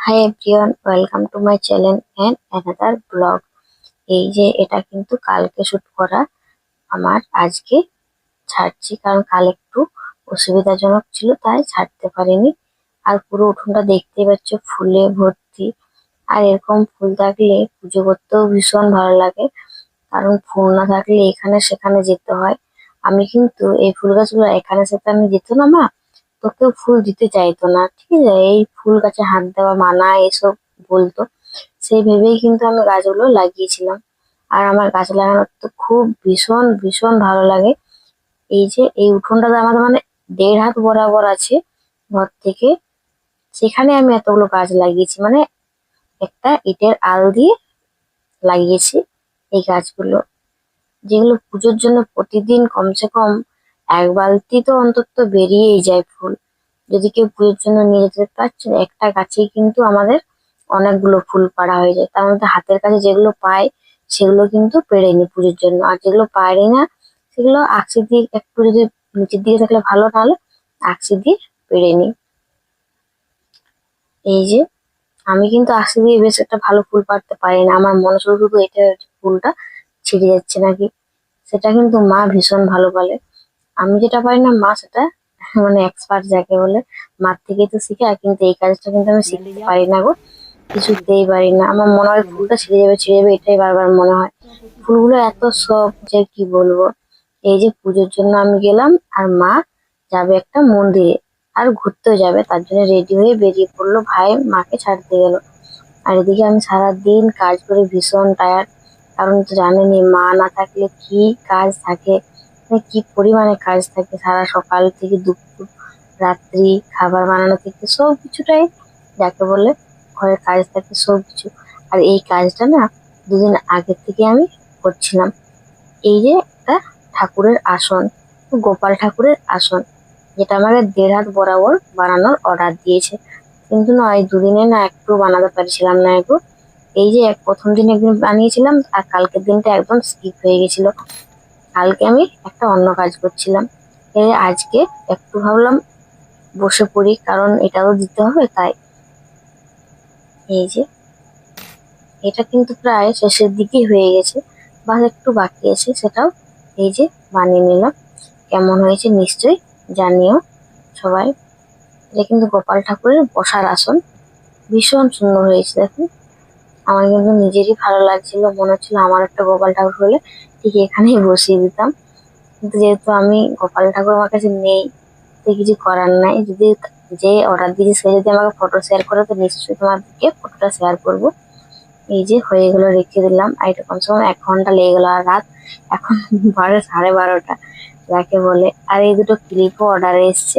Hi everyone, welcome to my channel and another blog. এই যে এটা কিন্তু কালকে শুট করা, আমার আজকে ছাড়ছি কারণ কাল একটু অসুবিধাজনক ছিল তাই ছাড়তে পারিনি। আর পুরো উঠোনটা দেখতেই পাচ্ছ ফুলে ভর্তি। আর এরকম ফুল থাকলে পুজো করতেও ভীষণ ভালো লাগে, কারণ ফুল না থাকলে এখানে সেখানে যেতে হয়। আমি কিন্তু এই ফুল গাছগুলো এখানে সেখানে যেত না মা, তো কেউ ফুল দিতে চাইতো না, ঠিক আছে, এই ফুল গাছে হাত দেওয়া মানা এসব বলতো। সেই ভেবেই কিন্তু আমি গাছগুলো লাগিয়েছিলাম। আর আমার গাছ লাগানোর তো খুব ভীষণ ভীষণ ভালো লাগে। এই যে এই উঠোনটাতে আমাদের মানে 1.5 হাত বরাবর আছে ঘর থেকে, সেখানে আমি এতগুলো গাছ লাগিয়েছি, মানে একটা ইটের আল দিয়ে লাগিয়েছি এই গাছগুলো, যেগুলো পুজোর জন্য প্রতিদিন কমসে কম 1 বালতি তো অন্তত বেরিয়েই যায় ফুল। যদি কেউ পুজোর জন্য নিয়ে যেতে পারছেন, একটা গাছেই কিন্তু আমাদের অনেকগুলো ফুল পাড়া হয়ে যায়। তার মধ্যে হাতের কাছে যেগুলো পাই সেগুলো কিন্তু পেড়ে নি পুজোর জন্য, আর যেগুলো পারি না সেগুলো আকসি দিয়ে একটু যদি নিচের দিকে থাকলে ভালো, নাহলে আকসি দিয়ে পেড়ে নি। এই যে আমি কিন্তু আকসি দিয়ে বেশ একটা ভালো ফুল পাড়তে পারি না, আমার মনে শুধু শুধু এটা ফুলটা ছিঁড়ে যাচ্ছে নাকি। সেটা কিন্তু মা ভীষণ ভালো বলে। আমি যেটা পারি না মা সেটা মানে এক্সপার্ট যাকে বলে, মার থেকেই তো শিখে। আর কিন্তু এই কাজটা কিন্তু আমি শিখতে পারি না গো, কিছুতেই পারি না। আমার মনে হয় ফুলটা ছিঁড়ে যাবে এটাই বারবার মনে হয়। ফুলগুলো এত সব যে কি বলবো। এই যে পুজোর জন্য আমি গেলাম, আর মা যাবে একটা মন্দিরে, আর ঘুরতেও যাবে, তার জন্য রেডি হয়ে বেরিয়ে পড়লো, ভাই মাকে ছাড়তে গেল। আর এদিকে আমি সারাদিন কাজ করে ভীষণ টায়ার্ড, কারণ তো জানেনই মা না থাকলে কি কাজ থাকে, মানে কি পরিমাণে কাজ থাকে সারা সকাল থেকে দুপুর রাত্রি, খাবার বানানো থেকে সব কিছুটাই যাকে বলে ঘরের কাজ থাকে সব কিছু। আর এই কাজটা না 2 দিন আগের থেকে আমি করছিলাম। এই যে একটা ঠাকুরের আসন, গোপাল ঠাকুরের আসন, যেটা আমাকে 1.5 হাত বরাবর বানানোর অর্ডার দিয়েছে, কিন্তু না এই 2 দিনে না একটু বানাতে পারছিলাম না একটু। এই যে প্রথম দিন একদিন বানিয়েছিলাম, আর কালকের দিনটা একদম স্কিপ হয়ে গেছিল। কালকে আমি একটা অন্য কাজ করছিলাম, আজকে একটু ভাবলাম বসে পড়ি, কারণ এটাও দিতে হবে তাই। এই যে এটা কিন্তু প্রায় শেষের দিকেই হয়ে গেছে, বাস একটু বাকি আছে, সেটাও এই যে বানিয়ে নিলাম। কেমন হয়েছে নিশ্চয়ই জানিও সবাই। এটা কিন্তু গোপাল ঠাকুরের বসার আসন, ভীষণ সুন্দর হয়েছে দেখুন। আমার কিন্তু নিজেরই ভালো লাগছিল, মনে হচ্ছিল আমার একটা গোপাল ঠাকুর হলে ঠিক এখানেই বসিয়ে দিতাম। কিন্তু যেহেতু আমি গোপাল ঠাকুর আমার কাছে নেই, তো কিছু করার নাই। যদি যে অর্ডার দিয়েছে সে যদি আমাকে ফটো শেয়ার করে, তো নিশ্চয়ই তোমাদেরকে ফটোটা শেয়ার করব। এই যে হয়ে গেলো, রেখে দিলাম। আর এটা কমসে কম 1 ঘন্টা লেগে গেলো, আর রাত এখন 12:30 যাকে বলে। আর এই দুটো ক্লিপও অর্ডারে এসছে,